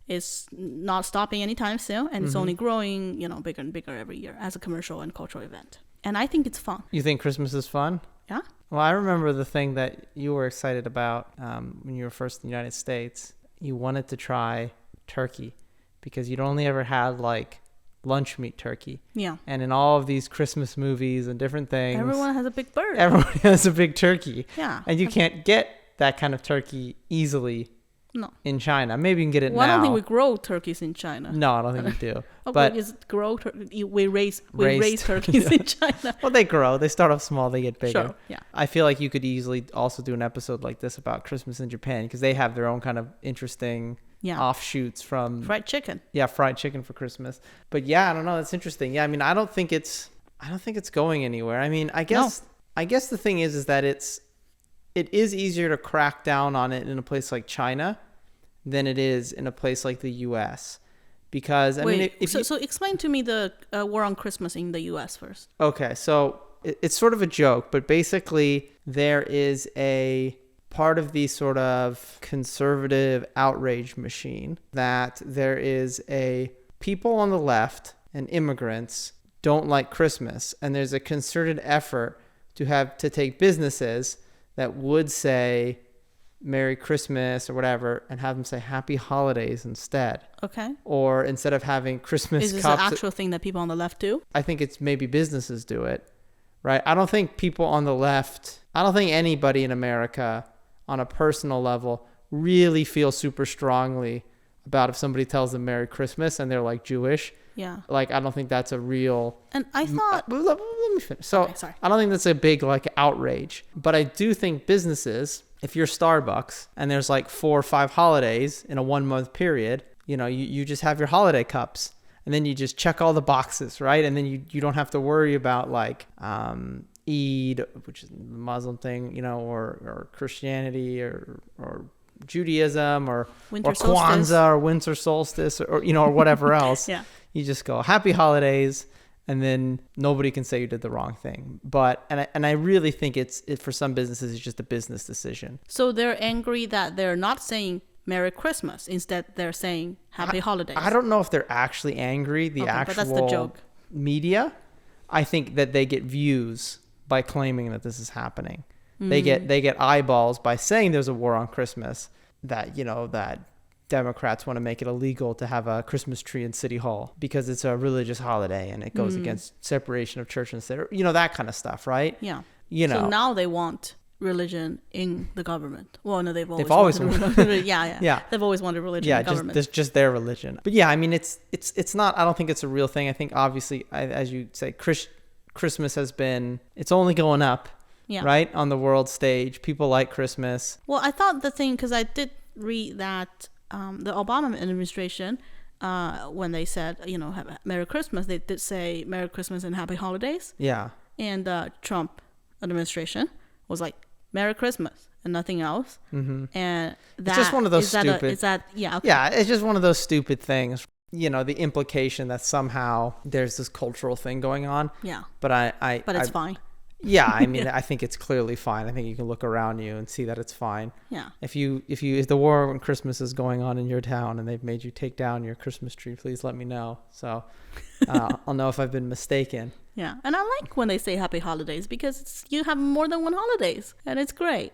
is not stopping anytime soon, and it's only growing, bigger and bigger every year as a commercial and cultural event. And I think it's fun. You think Christmas is fun? Yeah. Well, I remember the thing that you were excited about when you were first in the United States. You wanted to try turkey because you'd only ever had like lunch meat turkey. Yeah. And in all of these Christmas movies and different things, everyone has a big bird. Everyone has a big turkey. Yeah. And you can't get that kind of turkey easily. No. In China. Maybe you can get it now. I don't think we grow turkeys in China. No, I don't think we do. But we raise turkeys in China. Well, they grow. They start off small. They get bigger. Sure, yeah. I feel like you could easily also do an episode like this about Christmas in Japan, because they have their own kind of interesting offshoots from fried chicken. Yeah, fried chicken for Christmas. But yeah, I don't know. That's interesting. Yeah, I mean, I don't think it's going anywhere. I mean, I guess the thing is that it is easier to crack down on it in a place like China than it is in a place like the U.S. Because, so explain to me the war on Christmas in the U.S. first. Okay, so it's sort of a joke, but basically there is a part of the sort of conservative outrage machine that there is people on the left and immigrants don't like Christmas, and there's a concerted effort to take businesses that would say Merry Christmas or whatever and have them say Happy Holidays instead. Okay. Or instead of having Christmas cups. Is this an actual thing that people on the left do? I think it's maybe businesses do it, right? I don't think people on the left, I don't think anybody in America on a personal level really feels super strongly about if somebody tells them Merry Christmas and they're like Jewish. Yeah. Like, I don't think that's a real... And I thought... Let me finish. So, okay, sorry. I don't think that's a big, like, outrage. But I do think businesses, if you're Starbucks and there's like 4 or 5 holidays in a 1-month period, you just have your holiday cups. And then you just check all the boxes, right? And then you don't have to worry about, like, Eid, which is the Muslim thing, or Christianity or Judaism or Kwanzaa or winter solstice or whatever else. Yeah. You just go Happy Holidays, and then nobody can say you did the wrong thing. But I really think it for some businesses it's just a business decision. So they're angry that they're not saying Merry Christmas. Instead, they're saying Happy Holidays. I don't know if they're actually angry. But that's the joke. Media, I think that they get views by claiming that this is happening. Mm. They get eyeballs by saying there's a war on Christmas. That Democrats want to make it illegal to have a Christmas tree in City Hall because it's a religious holiday and it goes against separation of church and state, that kind of stuff, right? Yeah. So now they want religion in the government. Well, no, they've always wanted yeah. They've always wanted religion in the government. Just their religion. But yeah, I mean, it's not, I don't think it's a real thing. I think obviously, as you say, Christmas it's only going up, right? On the world stage. People like Christmas. Well, I thought the thing, because I did read that the Obama administration, when they said, Merry Christmas, they did say Merry Christmas and Happy Holidays. Yeah. And Trump administration was like, Merry Christmas and nothing else. Mm-hmm. And it's just one of those stupid. Okay. Yeah, it's just one of those stupid things. The implication that somehow there's this cultural thing going on. Yeah. But But it's fine. Yeah, I mean, I think it's clearly fine. I think you can look around you and see that it's fine. Yeah. If the war on Christmas is going on in your town and they've made you take down your Christmas tree, please let me know. So I'll know if I've been mistaken. Yeah, and I like when they say Happy Holidays because you have more than one holidays, and it's great.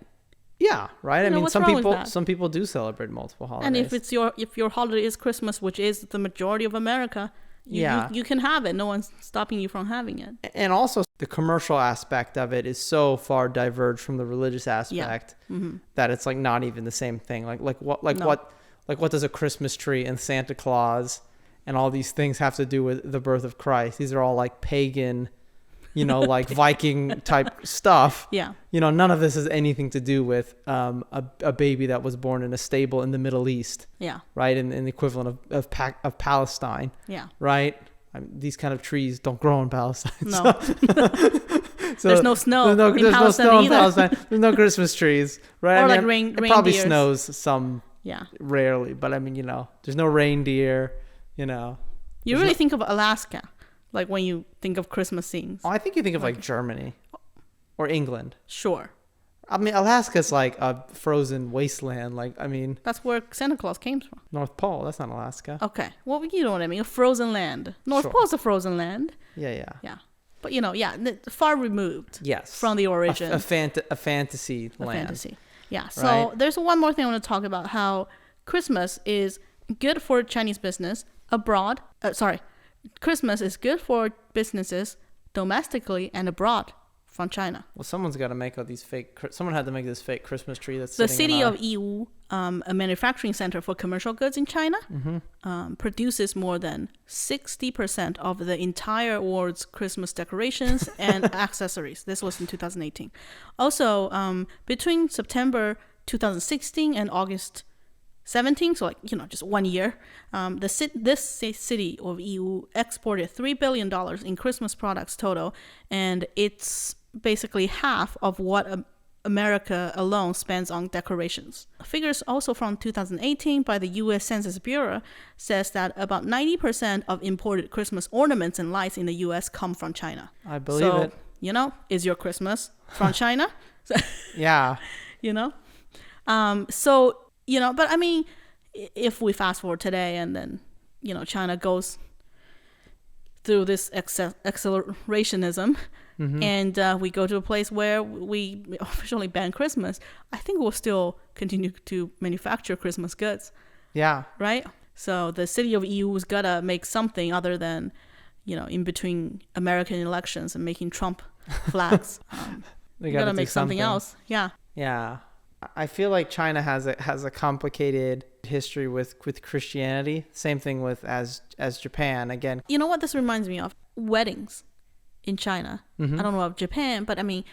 Yeah, right. I mean, some people do celebrate multiple holidays. And if your holiday is Christmas, which is the majority of America, you can have it. No one's stopping you from having it. And also, the commercial aspect of it is so far diverged from the religious aspect that it's like not even the same thing. What does a Christmas tree and Santa Claus and all these things have to do with the birth of Christ? These are all like pagan, like Viking type stuff. Yeah. None of this has anything to do with a baby that was born in a stable in the Middle East. Yeah. Right. In the equivalent of Palestine. Yeah. Right. These kind of trees don't grow in Palestine. No. So there's no snow. There's no snow in Palestine. There's no Christmas trees. Right. Or like rain. It probably snows some. Yeah. Rarely, but I mean, there's no reindeer. You really think of Alaska, like when you think of Christmas scenes. Oh, I think you think of like Germany or England. Sure. I mean, Alaska's like a frozen wasteland. That's where Santa Claus came from. North Pole. That's not Alaska. Okay. Well, you know what I mean. A frozen land. North Pole's a frozen land. Yeah. But far removed. Yes. From the origin. A fantasy land. A fantasy. Yeah. So there's one more thing I want to talk about: how Christmas is good for Chinese business abroad. Christmas is good for businesses domestically and abroad from China. Well, someone's got to make all these someone had to make this fake Christmas tree that's the city of Yiwu, a manufacturing center for commercial goods in China, produces more than 60% of the entire world's Christmas decorations and accessories. This was in 2018. Also, between September 2016 and August 17, so just 1 year, this city of Yiwu exported $3 billion in Christmas products total, and it's basically half of what America alone spends on decorations. Figures also from 2018 by the U.S. Census Bureau says that about 90% of imported Christmas ornaments and lights in the U.S. come from China. I believe it. Is your Christmas from China? Yeah. But I mean, if we fast forward today and then, China goes through this accelerationism and we go to a place where we officially ban Christmas, I think we'll still continue to manufacture Christmas goods. Yeah. Right? So the city of EU's got to make something other than, in between American elections and making Trump flags. They got to make something else. Yeah. Yeah. I feel like China has a complicated history with Christianity. Same thing with as Japan. Again, you know what this reminds me of? Weddings in China. I don't know about Japan, but I mean,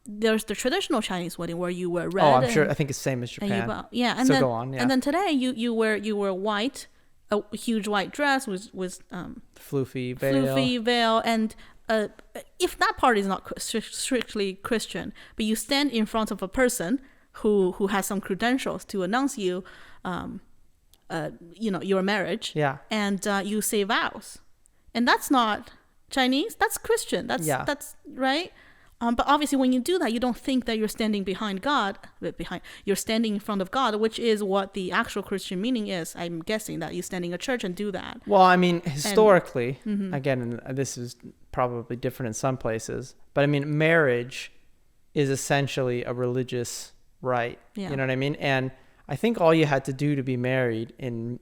there's the traditional Chinese wedding where you wear red. Oh, I'm sure. I think it's same as Japan. And so then, go on. Yeah. And then today you wear white, a huge white dress with floofy veil, and if that part is not strictly Christian, but you stand in front of a person who has some credentials to announce you, your marriage. Yeah. And you say vows, and that's not Chinese. That's Christian. That's right. But obviously, when you do that, you don't think that you're standing behind God. You're standing in front of God, which is what the actual Christian meaning is. I'm guessing that you stand in a church and do that. Well, I mean, historically, again, and this is probably different in some places, but I mean, marriage is essentially a religious right. Yeah. You know what I mean? And I think all you had to do to be married in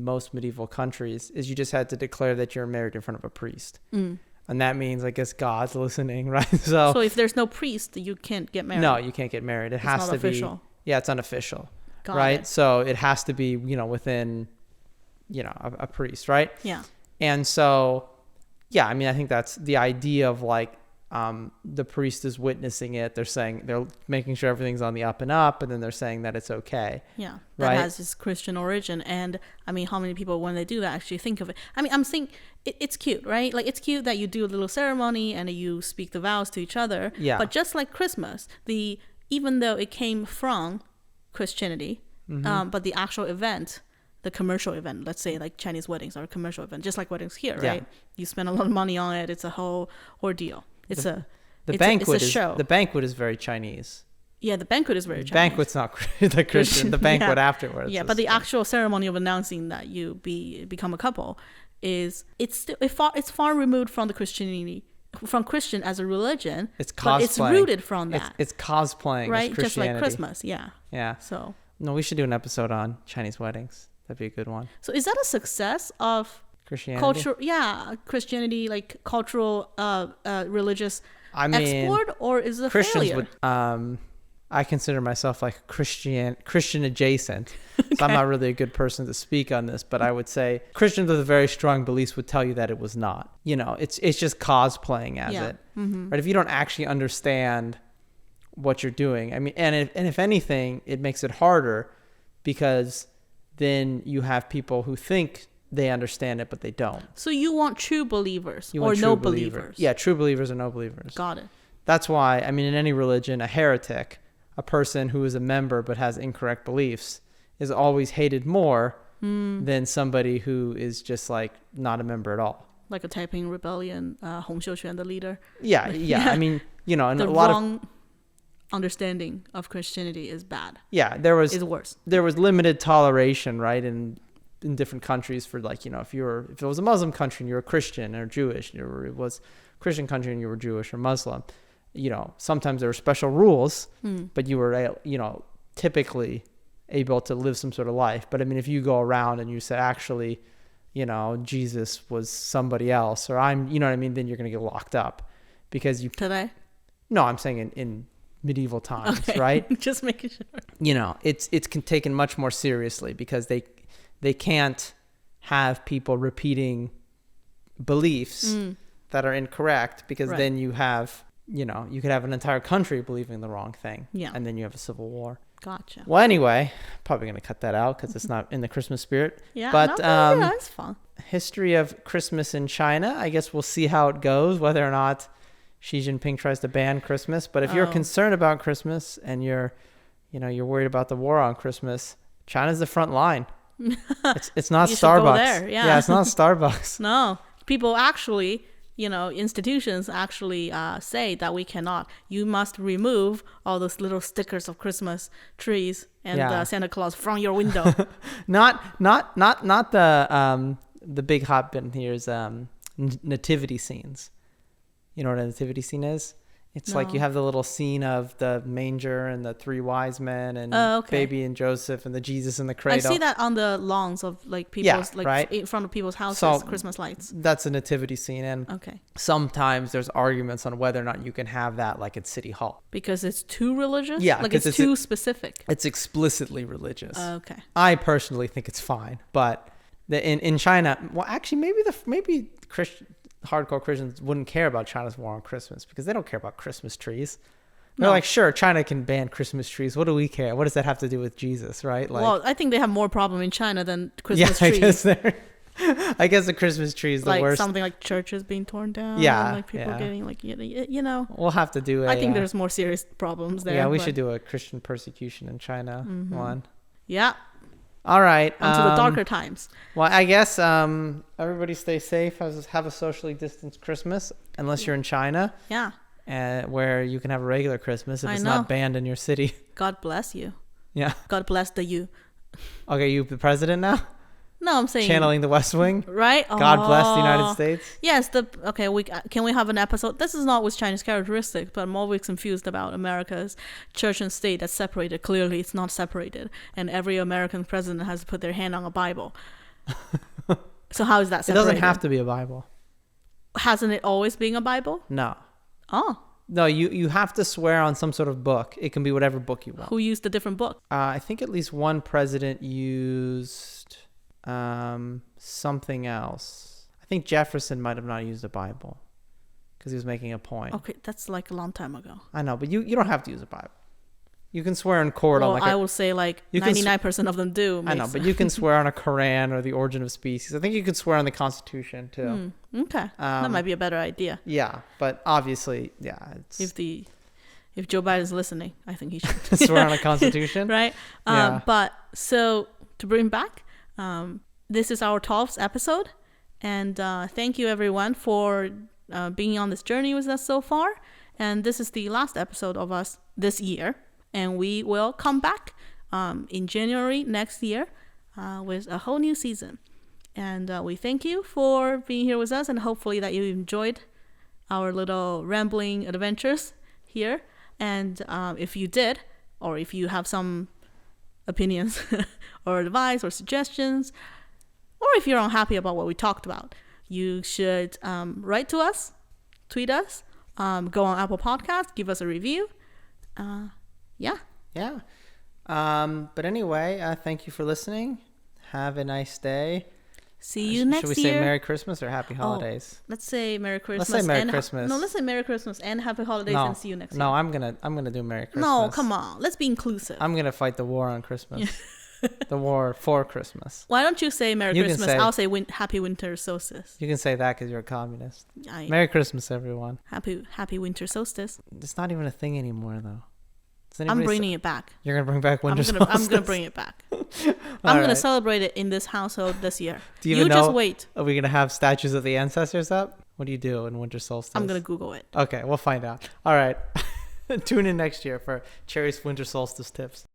most medieval countries is you just had to declare that you're married in front of a priest. And that means, I guess, God's listening, right? So if there's no priest, you can't get married. No, you can't get married. It has to official. be. Yeah, it's unofficial. Got right? it. So it has to be, within, a priest, right? Yeah. And so, yeah, I mean, I think that's the idea of like, the priest is witnessing it. They're making sure everything's on the up and up, and then they're saying that it's okay. Yeah, that has its Christian origin. And I mean, how many people, when they do that, actually think of it? I mean, I'm saying it's cute, right? Like, it's cute that you do a little ceremony and you speak the vows to each other. Yeah. But just like Christmas, even though it came from Christianity, but the actual event, the commercial event, let's say like Chinese weddings are a commercial event, just like weddings here, right? You spend a lot of money on it. It's a whole ordeal. It's a show. The banquet is very Chinese. Yeah, the banquet is very Chinese. Banquet's not the Christian. The banquet afterwards. Yeah, but the actual ceremony of announcing that you become a couple it's far removed from the Christianity, from Christian as a religion. It's cosplaying. But it's rooted from that. It's cosplaying, right? As Just like Christianity. Christmas. Yeah. Yeah. So no, we should do an episode on Chinese weddings. That'd be a good one. So is that a success of Christianity? Christianity, like cultural, religious export, or is it a Christians failure? I consider myself like Christian adjacent. So I'm not really a good person to speak on this, but I would say Christians with very strong beliefs would tell you that it was not. It's just cosplaying as it. Right? If you don't actually understand what you're doing, I mean, and if anything, it makes it harder, because then you have people who think they understand it, but they don't. So you want true believers or no believers? Yeah, true believers or no believers. Got it. That's why, I mean, in any religion, a heretic, a person who is a member but has incorrect beliefs, is always hated more than somebody who is just like not a member at all. Like a Taiping rebellion, Hong Xiuquan, the leader. Yeah. I mean, and the a lot wrong understanding of Christianity is bad. Yeah, is worse. There was limited toleration, right, in different countries for, like, if it was a Muslim country and you were Christian or Jewish, or it was Christian country and you were Jewish or Muslim, sometimes there were special rules, but you were, typically able to live some sort of life. But I mean, if you go around and you say, actually, Jesus was somebody else, or then you're going to get locked up because you... Today? No, I'm saying in medieval times, okay. Right? Just making sure. It's taken much more seriously, because they can't have people repeating beliefs that are incorrect, because then you have, you could have an entire country believing the wrong thing. Yeah. And then you have a civil war. Gotcha. Well, anyway, probably going to cut that out because it's not in the Christmas spirit. Yeah. But it's fun. History of Christmas in China, I guess we'll see how it goes, whether or not Xi Jinping tries to ban Christmas. But if you're concerned about Christmas and you're worried about the war on Christmas, China's the front line. It's not you Starbucks. Should go there. Yeah, it's not Starbucks. No, people actually, institutions actually say that we cannot. You must remove all those little stickers of Christmas trees and Santa Claus from your window. not the big hot button here is nativity scenes. You know what a nativity scene is? It's like you have the little scene of the manger and the three wise men and baby and Joseph and the Jesus in the cradle. I see that on the lawns of like people's right? in front of people's houses, so Christmas lights. That's a nativity scene, and sometimes there's arguments on whether or not you can have that like at City Hall. Because it's too religious? Yeah. Like it's too specific. It's explicitly religious. Okay. I personally think it's fine, but in China, well, actually maybe hardcore Christians wouldn't care about China's war on Christmas, because they don't care about Christmas trees. They're like, sure, China can ban Christmas trees. What do we care? What does that have to do with Jesus, right? Like, well, I think they have more problem in China than Christmas trees. I guess the Christmas tree is the like worst. Something like churches being torn down. Yeah. And like people getting like, We'll have to do I think there's more serious problems there. Yeah, we should do a Christian persecution in China one. Yeah. All right. Onto the darker times. Well, I guess everybody stay safe. Have a socially distanced Christmas, unless you're in China. Yeah. Where you can have a regular Christmas if it's not banned in your city. God bless you. Yeah. God bless the you. Okay, you the president now? No, I'm saying channeling the West Wing. right. God bless the Oh. United States. Yes. Can we have an episode? This is not with Chinese characteristics, but I'm always confused about America's church and state that's separated. Clearly, it's not separated, and every American president has to put their hand on a Bible. So how is that It separated? doesn't have to be a Bible. Hasn't it always been a Bible? No. Oh, No, you have to swear on some sort of book. It can be whatever book you want. who used a different book? I think at least one president used something else. I think Jefferson might have not used a Bible because he was making a point. Okay, that's like a long time ago. I know, but you don't have to use a Bible. You can swear in court Well, on I will say like you can 99% of them do. I know, but you can swear on a Quran or the Origin of Species. I think you could swear on the Constitution too. Okay, that might be a better idea. Yeah, but obviously, yeah, it's If Joe Biden's listening, I think he should swear on a Constitution, right? Yeah. But so to bring back, this is our 12th episode, and thank you everyone for being on this journey with us so far. And this is the last episode of us this year, and we will come back in January next year with a whole new season. And we thank you for being here with us, and hopefully that you enjoyed our little rambling adventures here. And if you did, or if you have some opinions or advice or suggestions, or if you're unhappy about what we talked about, you should write to us, tweet us, go on Apple Podcasts, give us a review. Yeah. But anyway, thank you for listening. Have a nice day. See you next year. Should we say Merry Christmas or Happy Holidays? Let's say Merry Christmas. Let's say Merry Christmas. No, let's say Merry Christmas and Happy Holidays and see you next year. No, I'm gonna do Merry Christmas. No, come on. Let's be inclusive. I'm gonna fight the war on Christmas. The war for Christmas. Why don't you say Merry Christmas? I'll say Happy Winter Solstice. You can say that because you're a communist. Merry Christmas, everyone. Happy Winter Solstice. It's not even a thing anymore, though. I'm bringing it back. You're going to bring back Winter Solstice? I'm going to bring it back. I'm going to celebrate it in this household this year. Do you even know, just wait. Are we going to have statues of the ancestors up? What do you do in Winter Solstice? I'm going to Google it. Okay, we'll find out. All right. Tune in next year for Cherrie's Winter Solstice tips.